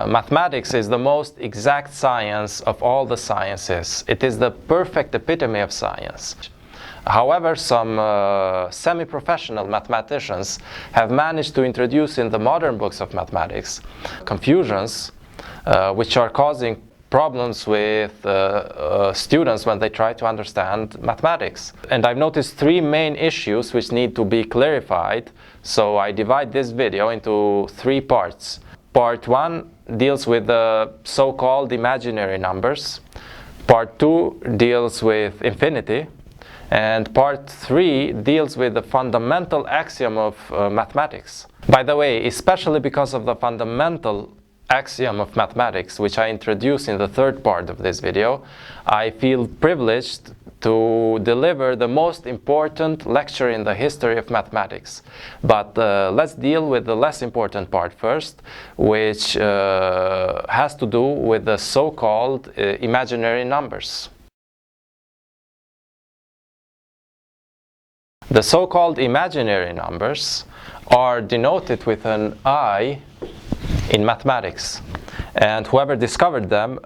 Mathematics is the most exact science of all the sciences. It is the perfect epitome of science. However, some semi-professional mathematicians have managed to introduce in the modern books of mathematics confusions which are causing problems with students when they try to understand mathematics. And I've noticed three main issues which need to be clarified, so I divide this video into three parts. Part 1 deals with the so-called imaginary numbers. Part 2 deals with infinity. And part 3 deals with the fundamental axiom of mathematics. By the way, especially because of the fundamental axiom of mathematics, which I introduced in the third part of this video, I feel privileged to deliver the most important lecture in the history of mathematics. But let's deal with the less important part first, which has to do with the so-called imaginary numbers. The so-called imaginary numbers are denoted with an I in mathematics. And whoever discovered them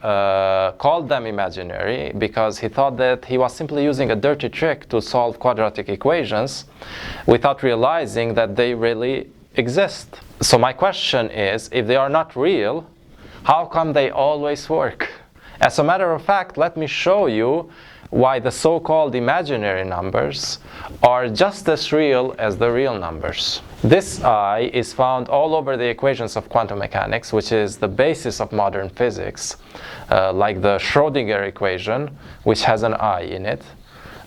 called them imaginary because he thought that he was simply using a dirty trick to solve quadratic equations without realizing that they really exist. So my question is, if they are not real, how come they always work? As a matter of fact, let me show you why the so-called imaginary numbers are just as real as the real numbers. This I is found all over the equations of quantum mechanics, which is the basis of modern physics, like the Schrödinger equation, which has an I in it.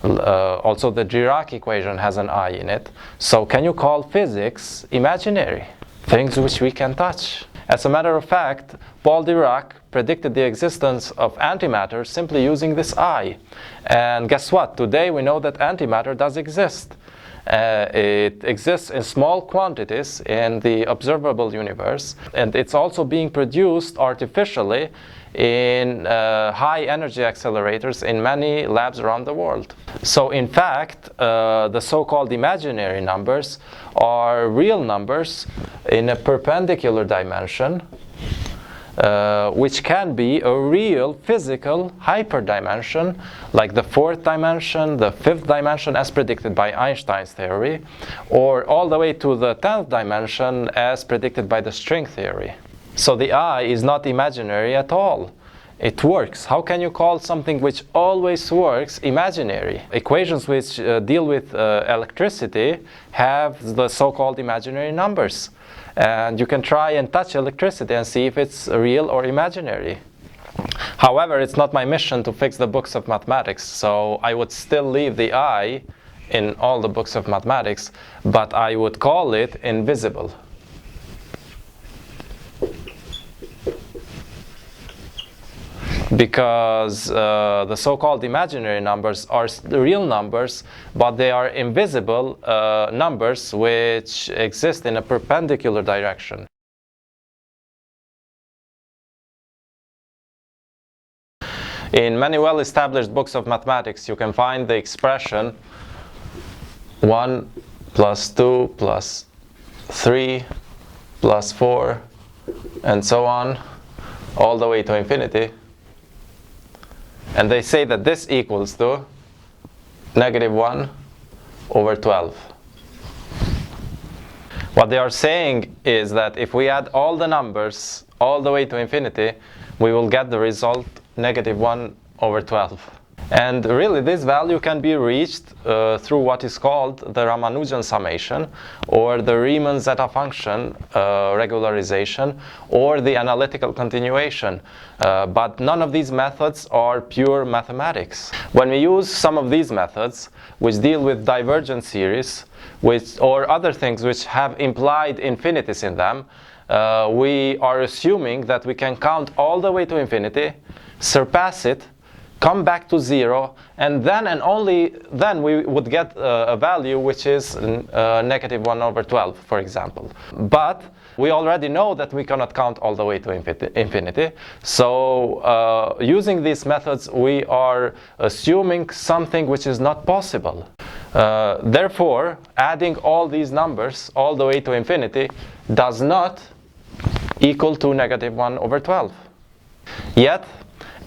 Also the Dirac equation has an I in it. So can you call physics imaginary? Things which we can touch. As a matter of fact, Paul Dirac predicted the existence of antimatter simply using this I. And guess what? Today we know that antimatter does exist. It exists in small quantities in the observable universe, and it's also being produced artificially in high energy accelerators in many labs around the world. So in fact, the so-called imaginary numbers are real numbers in a perpendicular dimension, which can be a real physical hyperdimension, like the fourth dimension, the fifth dimension as predicted by Einstein's theory, or all the way to the 10th dimension as predicted by the string theory. So the I is not imaginary at all. It works. How can you call something which always works imaginary? Equations which deal with electricity have the so-called imaginary numbers. And you can try and touch electricity and see if it's real or imaginary. However, it's not my mission to fix the books of mathematics, so I would still leave the I in all the books of mathematics, but I would call it invisible. Because the so-called imaginary numbers are real numbers, but they are invisible numbers which exist in a perpendicular direction. In many well-established books of mathematics, you can find the expression 1 plus 2 plus 3 plus 4 and so on, all the way to infinity. And they say that this equals to -1 over 12. What they are saying is that if we add all the numbers all the way to infinity, we will get the result -1 over 12. And really this value can be reached through what is called the Ramanujan Summation, or the Riemann zeta function regularization, or the analytical continuation. But none of these methods are pure mathematics. When we use some of these methods, which deal with divergent series, or other things which have implied infinities in them, we are assuming that we can count all the way to infinity, surpass it, come back to 0, and then and only then we would get a value which is -1 over 12, for example. But we already know that we cannot count all the way to infinity. So using these methods, we are assuming something which is not possible. Therefore, adding all these numbers all the way to infinity does not equal to -1/12. Yet,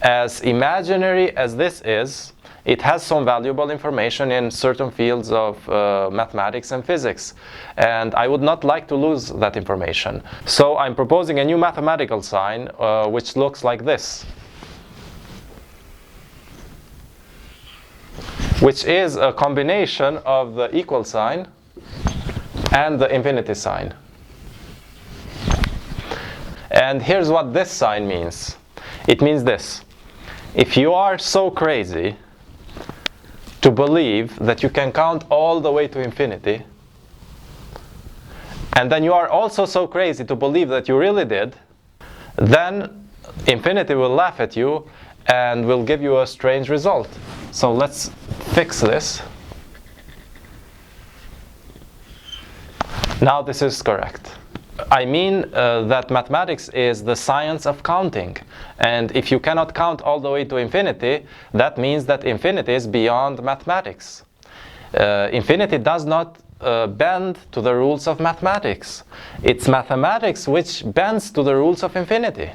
as imaginary as this is, it has some valuable information in certain fields of mathematics and physics, and I would not like to lose that information. So I'm proposing a new mathematical sign which looks like this, which is a combination of the equal sign and the infinity sign. And here's what this sign means. It means this: if you are so crazy to believe that you can count all the way to infinity, and then you are also so crazy to believe that you really did, then infinity will laugh at you and will give you a strange result. So let's fix this. Now this is correct. I mean that mathematics is the science of counting, and if you cannot count all the way to infinity, that means that infinity is beyond mathematics. Infinity does not bend to the rules of mathematics. It's mathematics which bends to the rules of infinity.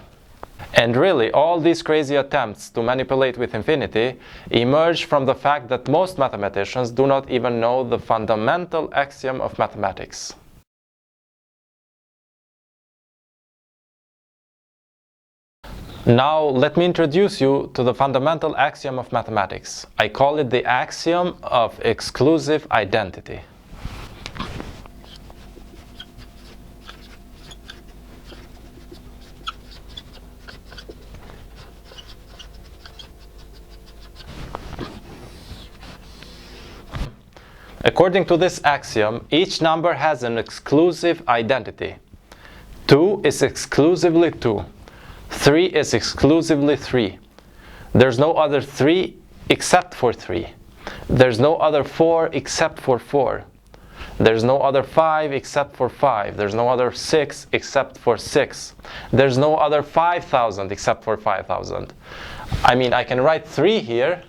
And really, all these crazy attempts to manipulate with infinity emerge from the fact that most mathematicians do not even know the fundamental axiom of mathematics. Now, let me introduce you to the fundamental axiom of mathematics. I call it the axiom of exclusive identity. According to this axiom, each number has an exclusive identity. 2 is exclusively 2. 3 is exclusively 3. There's no other 3 except for 3. There's no other 4 except for 4. There's no other 5 except for 5. There's no other 6 except for 6. There's no other 5,000 except for 5,000. I mean, I can write 3 here,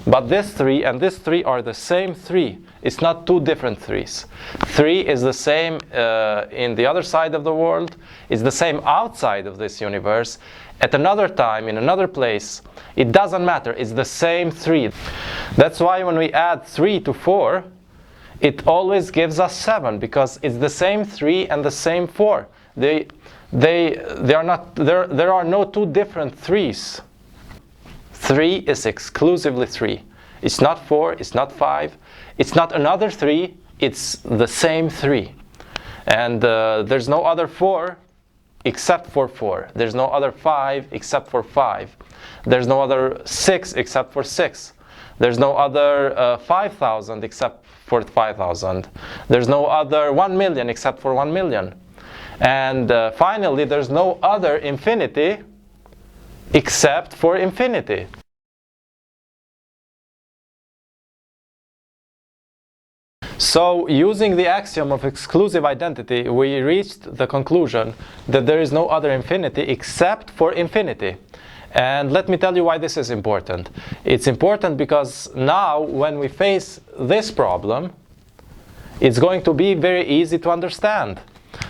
but this 3 and this 3 are the same 3. It's not two different 3s. 3 is the same in the other side of the world. It's the same outside of this universe. At another time, in another place, it doesn't matter. It's the same 3. That's why when we add 3 to 4, it always gives us 7, because it's the same 3 and the same 4. There are no two different 3s. 3 is exclusively 3. It's not 4, it's not 5, it's not another 3, it's the same 3. And there's no other 4 except for 4. There's no other 5 except for 5. There's no other 6 except for 6. There's no other 5,000 except for 5,000. There's no other 1 million except for 1 million. And finally, there's no other infinity except for infinity. So, using the axiom of exclusive identity, we reached the conclusion that there is no other infinity except for infinity. And let me tell you why this is important. It's important because now, when we face this problem, it's going to be very easy to understand.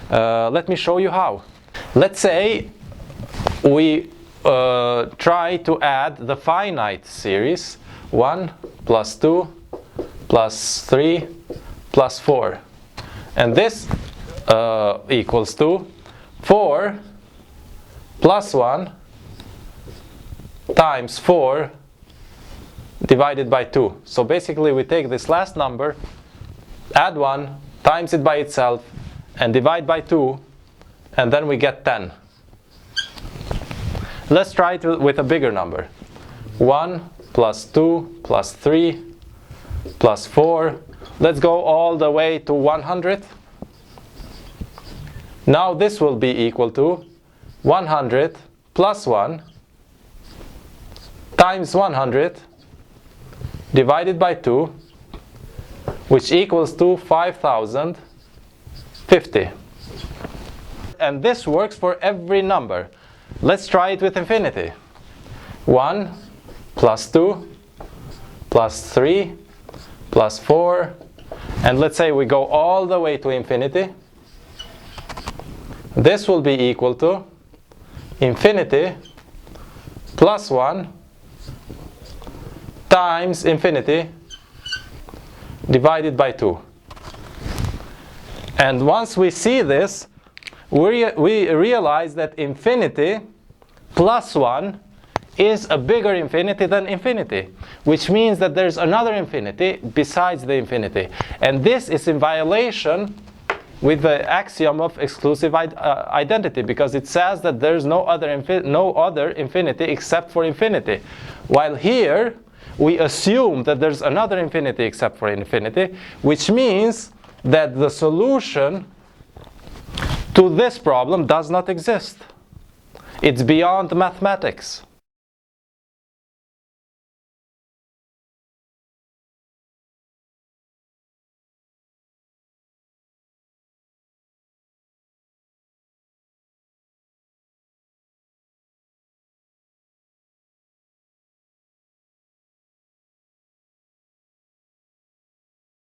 Let me show you how. Let's say we try to add the finite series 1 plus 2 plus 3 plus 4. And this equals to 4 plus 1 times 4 divided by 2. So basically we take this last number, add 1, times it by itself, and divide by 2, and then we get 10. Let's try it with a bigger number. 1 plus 2 plus 3 plus 4. Let's go all the way to 100. Now this will be equal to 100 plus 1 times 100 divided by 2, which equals to 5,050. And this works for every number. Let's try it with infinity. 1 plus 2 plus 3 plus 4, and let's say we go all the way to infinity. this will be equal to infinity plus 1 times infinity divided by 2. And once we see this, we realize that infinity plus 1 is a bigger infinity than infinity, which means that there's another infinity besides the infinity. And this is in violation with the axiom of exclusive identity, because it says that there's no other infinity except for infinity. While here, we assume that there's another infinity except for infinity, which means that the solution to this problem does not exist. It's beyond mathematics.